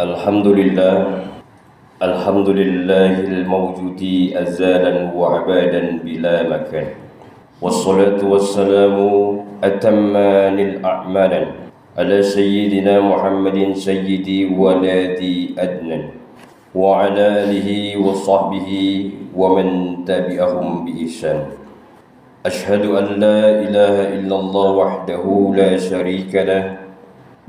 الحمد لله الحمد لله الموجود أزالا وعبادا بلا مكان، والصلاة والسلام أتمان الأعمال على سيدنا محمد سيد ولد أدنان وعلى آله وصحبه ومن تبعهم بإحسان. أشهد أن لا إله إلا الله وحده لا شريك له،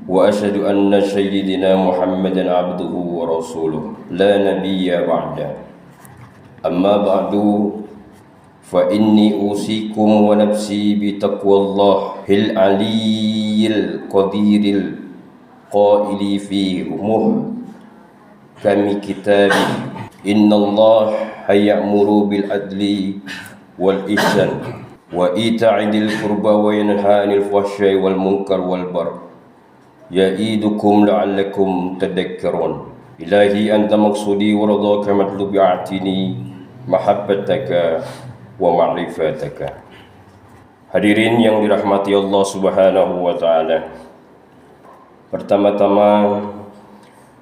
وأشهد أن سيدنا محمدا عبده ورسوله لا نبي بعده. أما بعد فإني أوصيكم ونفسي بتقوى الله العلي القدير القائل في محكم كتابه: إن الله يأمر بالعدل والإحسان وإيتاء ذي القربى وينهى عن الفحشاء والمنكر والبغي يعظكم لعلكم تذكرون. إلهي أنت مقصودي ورضاك مطلوبي، أعطني محبتك ومعرفتك. Hadirin yang dirahmati Allah Subhanahu wa taala. Pertama-tama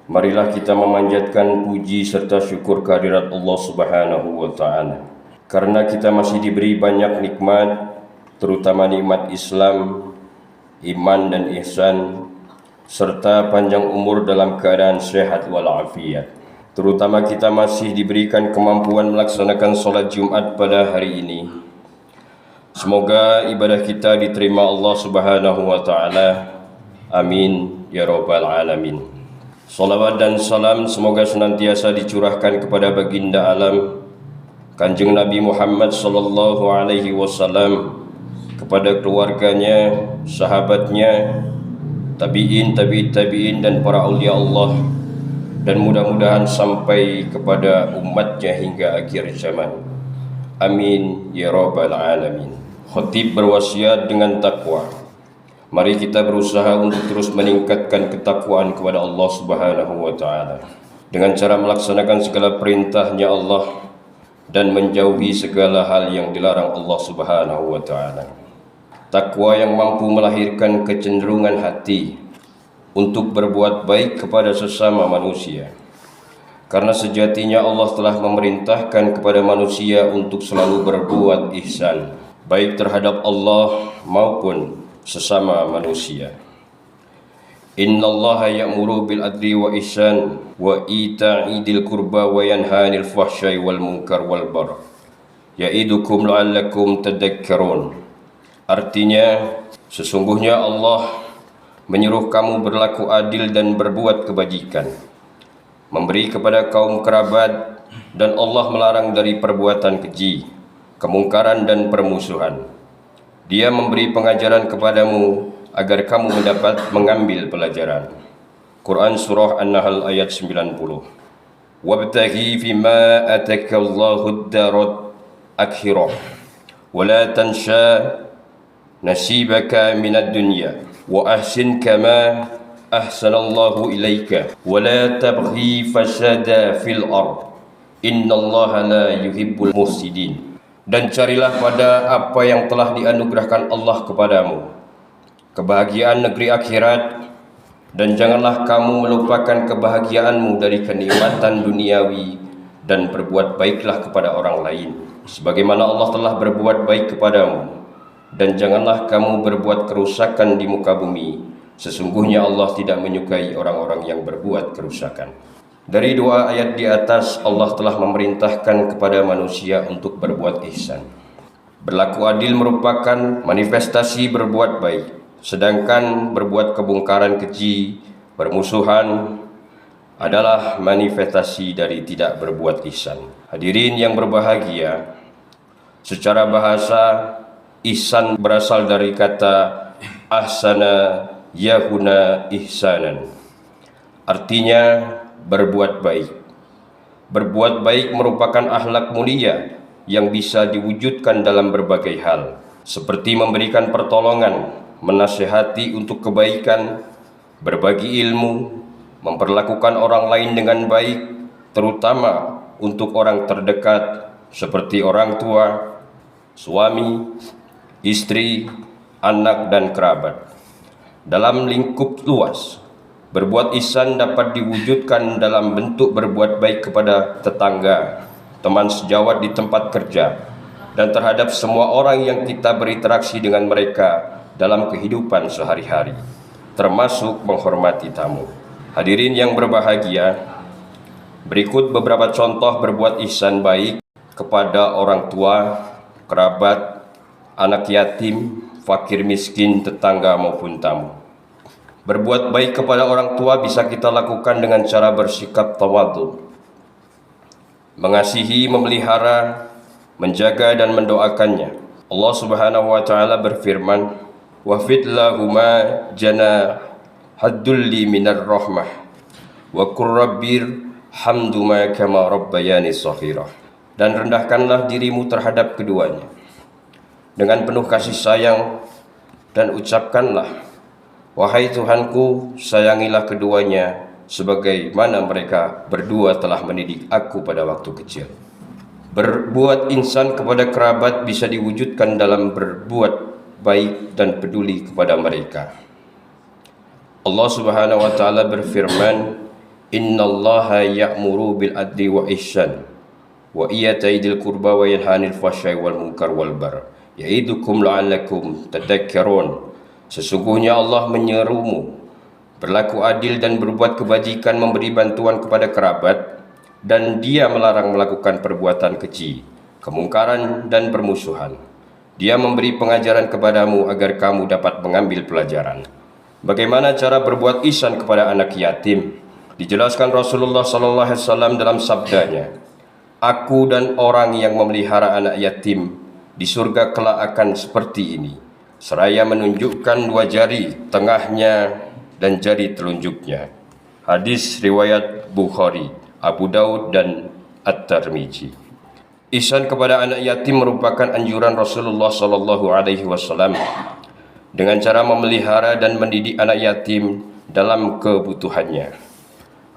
marilah kita memanjatkan puji serta syukur kehadirat Allah Subhanahu wa taala. Karena kita masih diberi banyak nikmat, terutama nikmat Islam, iman dan ihsan, serta panjang umur dalam keadaan sehat walafiat. Terutama kita masih diberikan kemampuan melaksanakan solat Jumat pada hari ini. Semoga ibadah kita diterima Allah Subhanahu wa taala. Amin ya rabbal alamin. Salawat dan salam semoga senantiasa dicurahkan kepada baginda alam Kanjeng Nabi Muhammad sallallahu alaihi wasallam, kepada keluarganya, sahabatnya, tabi'in, tabi'in dan para aulia Allah, dan mudah-mudahan sampai kepada umatnya hingga akhir zaman. Amin ya rabbal alamin. Khatib berwasiat dengan takwa. Mari kita berusaha untuk terus meningkatkan ketakwaan kepada Allah Subhanahu wa taala dengan cara melaksanakan segala perintahnya Allah dan menjauhi segala hal yang dilarang Allah Subhanahu wa taala. Takwa yang mampu melahirkan kecenderungan hati untuk berbuat baik kepada sesama manusia. Karena sejatinya Allah telah memerintahkan kepada manusia untuk selalu berbuat ihsan, baik terhadap Allah maupun sesama manusia. Innallaha ya'muru bil adli wa ihsan wa ita'i dzil qurba wa yanha 'anil fahsya'i wal munkar wal baghi ya'idukum la'allakum tadhakkarun. Artinya, sesungguhnya Allah menyuruh kamu berlaku adil dan berbuat kebajikan, memberi kepada kaum kerabat, dan Allah melarang dari perbuatan keji, kemungkaran dan permusuhan. Dia memberi pengajaran kepadamu agar kamu mendapat mengambil pelajaran. Quran Surah An-Nahl ayat 90. Wabtaghi fima atakallahu ad-darat akhirah wa la tansha nasibaka minad dunya wa ahsin kama ahsanallahu ilaika wa la tabghi fasada fil ard innallaha la yuhibbul mufsidin. Dan carilah pada apa yang telah dianugerahkan Allah kepadamu, kebahagiaan negeri akhirat, dan janganlah kamu melupakan kebahagiaanmu dari kenikmatan duniawi, dan berbuat baiklah kepada orang lain sebagaimana Allah telah berbuat baik kepadamu. Dan janganlah kamu berbuat kerusakan di muka bumi, sesungguhnya Allah tidak menyukai orang-orang yang berbuat kerusakan. Dari dua ayat di atas, Allah telah memerintahkan kepada manusia untuk berbuat ihsan. Berlaku adil merupakan manifestasi berbuat baik, sedangkan berbuat kemungkaran, keji, permusuhan adalah manifestasi dari tidak berbuat ihsan. Hadirin yang berbahagia, secara bahasa ihsan berasal dari kata ahsana yahuna ihsanan, artinya berbuat baik. Berbuat baik merupakan akhlak mulia yang bisa diwujudkan dalam berbagai hal, seperti memberikan pertolongan, menasihati untuk kebaikan, berbagi ilmu, memperlakukan orang lain dengan baik, terutama untuk orang terdekat seperti orang tua, suami, istri, anak dan kerabat. Dalam lingkup luas, Berbuat ihsan dapat diwujudkan dalam bentuk berbuat baik kepada tetangga, teman sejawat di tempat kerja, dan terhadap semua orang yang kita berinteraksi dengan mereka dalam kehidupan sehari-hari, termasuk menghormati tamu. Hadirin yang berbahagia, berikut beberapa contoh berbuat ihsan baik kepada orang tua, kerabat, anak yatim, fakir miskin, tetangga maupun tamu. Berbuat baik kepada orang tua bisa kita lakukan dengan cara bersikap tawadhu, mengasihi, memelihara, menjaga dan mendoakannya. Allah Subhanahu wa taala berfirman, "Wafid lahuma janahadulli minar rahmah wa qur rabbir hamduma kama rabbayani shaghira." Dan rendahkanlah dirimu terhadap keduanya dengan penuh kasih sayang dan ucapkanlah, "Wahai Tuhanku, sayangilah keduanya sebagaimana mereka berdua telah mendidik aku pada waktu kecil." Berbuat ihsan kepada kerabat bisa diwujudkan dalam berbuat baik dan peduli kepada mereka. Allah Subhanahu wa taala berfirman, "Innallaha ya'muru bil adli wa ihsan wa iyata'i qurba wa yanha 'anil fahsya'i wal munkar wal baghi ya'idukum la'allakum tadhakkarun." Sesungguhnya Allah menyerumu berlaku adil dan berbuat kebajikan, memberi bantuan kepada kerabat, dan Dia melarang melakukan perbuatan keji, kemungkaran dan permusuhan. Dia memberi pengajaran kepadamu agar kamu dapat mengambil pelajaran. Bagaimana cara berbuat ihsan kepada anak yatim? Dijelaskan Rasulullah SAW dalam sabdanya, "Aku dan orang yang memelihara anak yatim di surga kelak akan seperti ini." Seraya menunjukkan dua jari tengahnya dan jari telunjuknya. Hadis riwayat Bukhari, Abu Daud dan At-Tirmidzi. Ihsan kepada anak yatim merupakan anjuran Rasulullah SAW dengan cara memelihara dan mendidik anak yatim dalam kebutuhannya.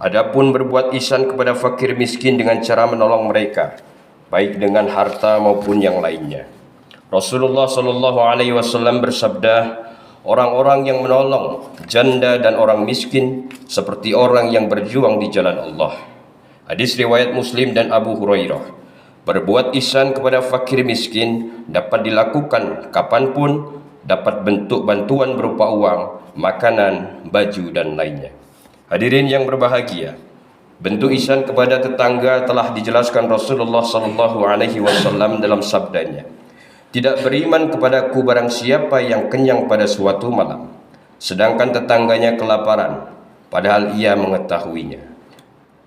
Adapun berbuat ihsan kepada fakir miskin dengan cara menolong mereka, baik dengan harta maupun yang lainnya. Rasulullah SAW bersabda, "Orang-orang yang menolong janda dan orang miskin seperti orang yang berjuang di jalan Allah." Hadis riwayat Muslim dan Abu Hurairah. Berbuat ihsan kepada fakir miskin dapat dilakukan kapanpun, dapat bentuk bantuan berupa uang, makanan, baju dan lainnya. Hadirin yang berbahagia, bentuk ihsan kepada tetangga telah dijelaskan Rasulullah SAW dalam sabdanya, "Tidak beriman kepadaku barang siapa yang kenyang pada suatu malam, sedangkan tetangganya kelaparan, padahal ia mengetahuinya."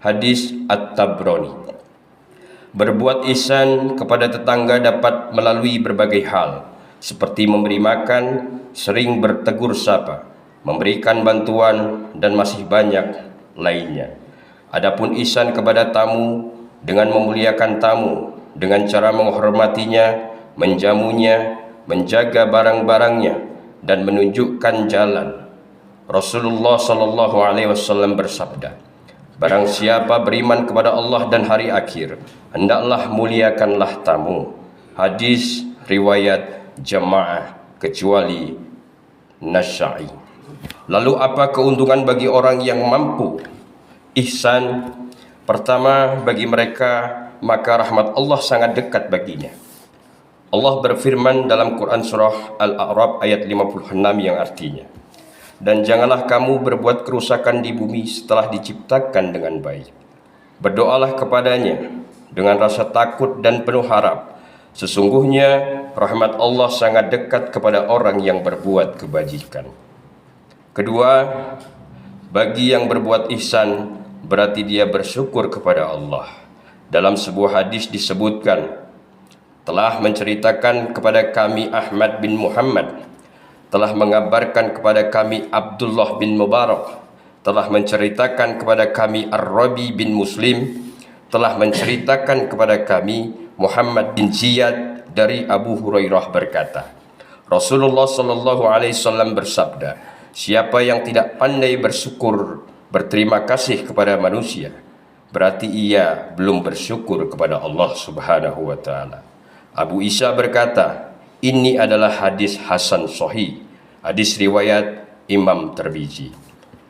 Hadis At-Tabrani. Berbuat ihsan kepada tetangga dapat melalui berbagai hal, seperti memberi makan, sering bertegur sapa, memberikan bantuan, dan masih banyak lainnya. Adapun ihsan kepada tamu dengan memuliakan tamu, dengan cara menghormatinya, menjamunya, menjaga barang-barangnya, dan menunjukkan jalan. Rasulullah SAW bersabda, "Barang siapa beriman kepada Allah dan hari akhir, hendaklah muliakanlah tamu." Hadis riwayat Jamaah kecuali Nasa'i. Lalu apa keuntungan bagi orang yang mampu ihsan? Pertama, bagi mereka maka rahmat Allah sangat dekat baginya. Allah berfirman dalam Quran surah Al-A'raf ayat 56 yang artinya, "Dan janganlah kamu berbuat kerusakan di bumi setelah diciptakan dengan baik. Berdoalah kepadanya dengan rasa takut dan penuh harap. Sesungguhnya rahmat Allah sangat dekat kepada orang yang berbuat kebajikan." Kedua, bagi yang berbuat ihsan berarti dia bersyukur kepada Allah. Dalam sebuah hadis disebutkan, "Telah menceritakan kepada kami Ahmad bin Muhammad, telah mengabarkan kepada kami Abdullah bin Mubarak, telah menceritakan kepada kami Ar-Rabi bin Muslim, telah menceritakan kepada kami Muhammad bin Ziyad dari Abu Hurairah berkata, Rasulullah SAW bersabda, siapa yang tidak pandai bersyukur, berterima kasih kepada manusia, berarti ia belum bersyukur kepada Allah Subhanahu wa Ta'ala." Abu Isa berkata, ini adalah hadis Hasan Sahih, hadis riwayat Imam Tirmizi.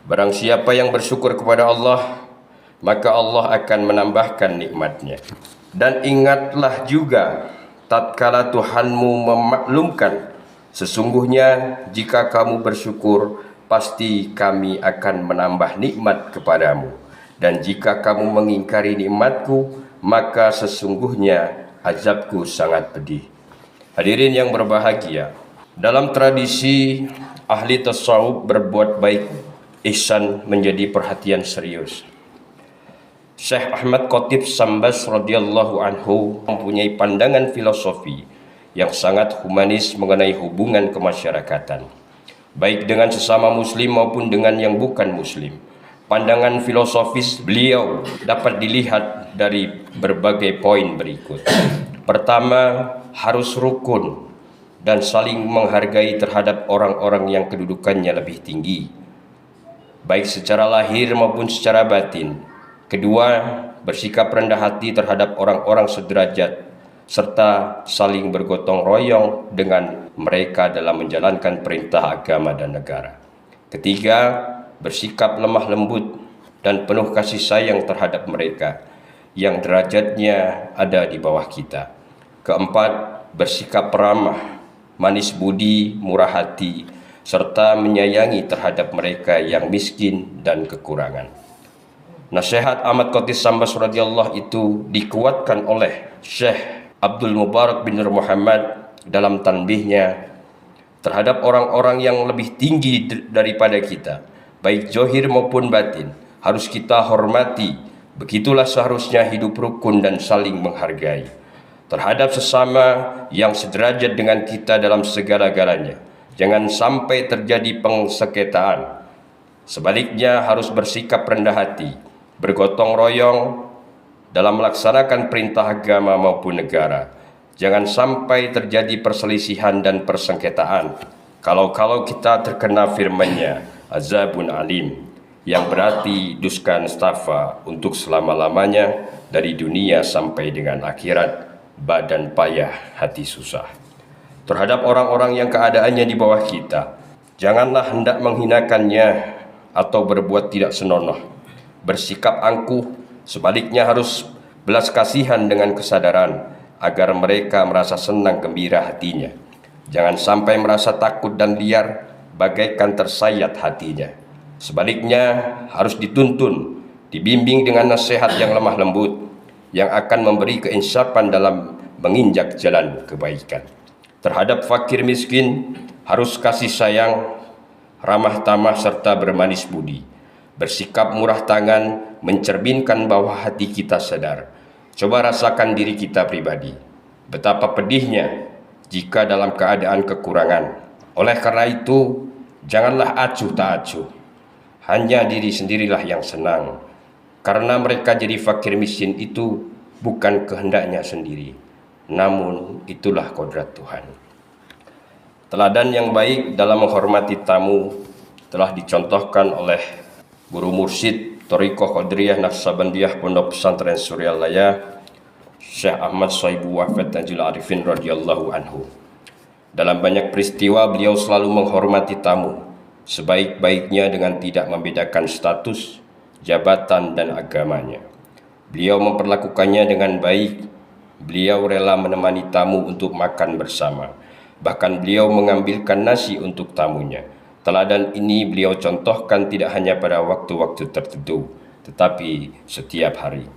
Barang siapa yang bersyukur kepada Allah, maka Allah akan menambahkan nikmatnya. Dan ingatlah juga tatkala Tuhanmu memaklumkan, sesungguhnya jika kamu bersyukur, pasti kami akan menambah nikmat kepadamu. Dan jika kamu mengingkari nikmatku, maka sesungguhnya azabku sangat pedih. Hadirin yang berbahagia, dalam tradisi ahli tasawuf, berbuat baik ihsan menjadi perhatian serius. Syekh Ahmad Khatib Sambas radhiyallahu anhu mempunyai pandangan filosofi yang sangat humanis mengenai hubungan kemasyarakatan, baik dengan sesama muslim maupun dengan yang bukan muslim. Pandangan filosofis beliau dapat dilihat dari berbagai poin berikut. Pertama, harus rukun dan saling menghargai terhadap orang-orang yang kedudukannya lebih tinggi, baik secara lahir maupun secara batin. Kedua, bersikap rendah hati terhadap orang-orang sederajat, serta saling bergotong royong dengan mereka dalam menjalankan perintah agama dan negara. Ketiga, bersikap lemah lembut dan penuh kasih sayang terhadap mereka yang derajatnya ada di bawah kita. Keempat, bersikap ramah, manis budi, murah hati, serta menyayangi terhadap mereka yang miskin dan kekurangan. Nasihat Ahmad Khatib Sambas radhiyallahu itu dikuatkan oleh Syekh Abdul Mubarak bin Nur Muhammad dalam tanbihnya terhadap orang-orang yang lebih tinggi daripada kita, baik zahir maupun batin, harus kita hormati. Begitulah seharusnya hidup rukun dan saling menghargai terhadap sesama yang sederajat dengan kita dalam segala-galanya. Jangan sampai terjadi pengsengketaan. Sebaliknya harus bersikap rendah hati, bergotong royong dalam melaksanakan perintah agama maupun negara. Jangan sampai terjadi perselisihan dan persengketaan. Kalau kita terkena firman-Nya, azabun alim, yang berarti duska nestafa untuk selama-lamanya dari dunia sampai dengan akhirat, badan payah, hati susah. Terhadap orang-orang yang keadaannya di bawah kita, janganlah hendak menghinakannya atau berbuat tidak senonoh, bersikap angkuh. Sebaliknya harus belas kasihan dengan kesadaran agar mereka merasa senang gembira hatinya. Jangan sampai merasa takut dan liar bagaikan tersayat hatinya. Sebaliknya harus dituntun, dibimbing dengan nasihat yang lemah lembut yang akan memberi keinsapan dalam menginjak jalan kebaikan. Terhadap fakir miskin harus kasih sayang, ramah tamah serta bermanis budi. Bersikap murah tangan mencerminkan bahwa hati kita sadar. Coba rasakan diri kita pribadi, betapa pedihnya jika dalam keadaan kekurangan. Oleh karena itu, janganlah acuh tak acuh. Hanya diri sendirilah yang senang, karena mereka jadi fakir miskin itu bukan kehendaknya sendiri, namun itulah kodrat Tuhan. Teladan yang baik dalam menghormati tamu telah dicontohkan oleh Guru Mursyid Thariqah Qadiriyah Naqsabandiyah Pondok Pesantren Suryalaya, Syekh Ahmad Shaibu Wafat Najil Arifin radhiyallahu anhu. Dalam banyak peristiwa beliau selalu menghormati tamu sebaik-baiknya dengan tidak membedakan status, jabatan, dan agamanya. Beliau memperlakukannya dengan baik. Beliau rela menemani tamu untuk makan bersama. Bahkan beliau mengambilkan nasi untuk tamunya. Teladan ini beliau contohkan tidak hanya pada waktu-waktu tertentu, tetapi setiap hari.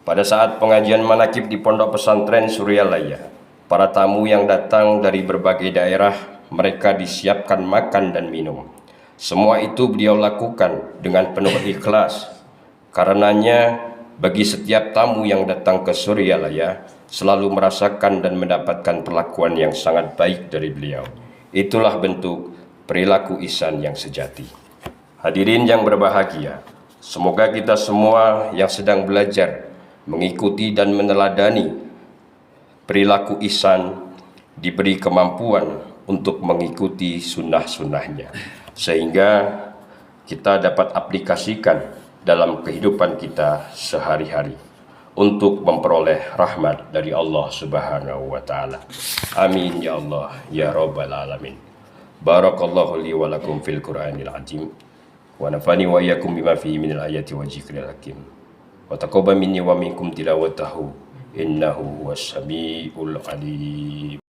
Pada saat pengajian manakib di Pondok Pesantren Suryalaya, para tamu yang datang dari berbagai daerah, mereka disiapkan makan dan minum. Semua itu beliau lakukan dengan penuh ikhlas. Karenanya, bagi setiap tamu yang datang ke Suryalaya, selalu merasakan dan mendapatkan perlakuan yang sangat baik dari beliau. Itulah bentuk perilaku ihsan yang sejati. Hadirin yang berbahagia, semoga kita semua yang sedang belajar mengikuti dan meneladani perilaku ihsan diberi kemampuan untuk mengikuti sunnah-sunnahnya, sehingga kita dapat aplikasikan dalam kehidupan kita sehari-hari untuk memperoleh rahmat dari Allah Subhanahu wa Ta'ala. Amin ya Allah ya Rabbal Alamin. Barakallahu li wa lakum fil Qur'anil azim wa nafani wa iyyakum bima fihi minal ayati wa dzikril hakim. Wa taqabbal minni wa minkum tilawatahu innahu huwas samiul alim.